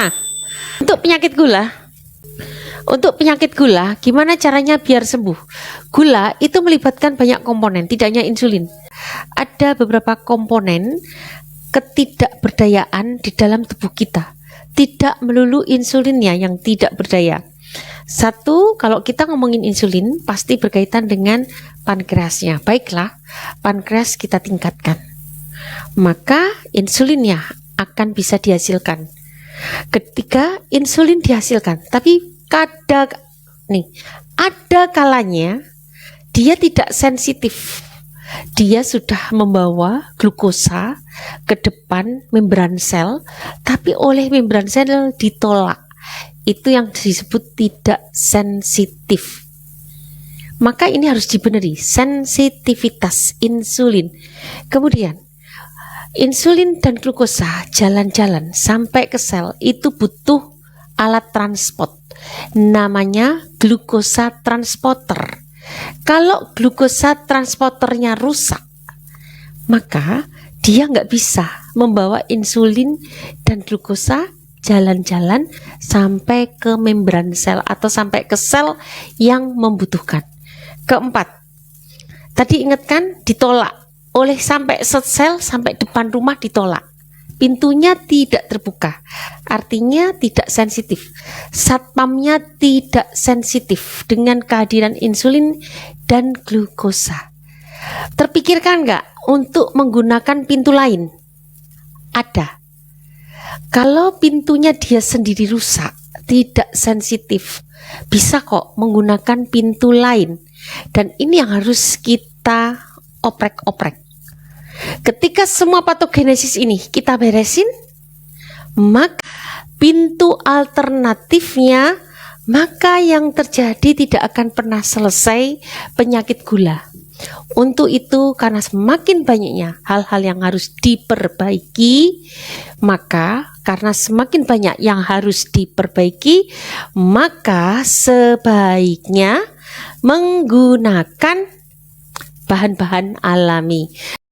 Nah, untuk penyakit gula, gimana caranya biar sembuh? Gula itu melibatkan banyak komponen, tidak hanya insulin. Ada beberapa komponen ketidakberdayaan di dalam tubuh kita. Tidak melulu insulinnya yang tidak berdaya. Satu, kalau kita ngomongin insulin, pasti berkaitan dengan pankreasnya. Baiklah, pankreas kita tingkatkan, maka insulinnya akan bisa dihasilkan. Ketika insulin dihasilkan, tapi ada kalanya dia tidak sensitif. Dia sudah membawa glukosa ke depan membran sel, tapi oleh membran sel ditolak. Itu yang disebut tidak sensitif. Maka ini harus dibeneri, sensitivitas insulin. Kemudian insulin dan glukosa jalan-jalan sampai ke sel, itu butuh alat transport, namanya glukosa transporter. Kalau glukosa transporternya rusak, maka dia nggak bisa membawa insulin dan glukosa jalan-jalan sampai ke membran sel atau sampai ke sel yang membutuhkan. Keempat, tadi ingat kan, ditolak oleh sampai sel sampai depan rumah ditolak. Pintunya tidak terbuka, artinya tidak sensitif. Satpamnya tidak sensitif dengan kehadiran insulin dan glukosa. Terpikirkan nggak untuk menggunakan pintu lain? Ada. Kalau pintunya dia sendiri rusak, tidak sensitif, bisa kok menggunakan pintu lain. Dan ini yang harus kita oprek-oprek. Ketika semua patogenesis ini kita beresin, maka pintu alternatifnya, maka yang terjadi tidak akan pernah selesai penyakit gula. Untuk itu, karena semakin banyaknya hal-hal yang harus diperbaiki, maka karena semakin banyak yang harus diperbaiki, maka sebaiknya menggunakan bahan-bahan alami.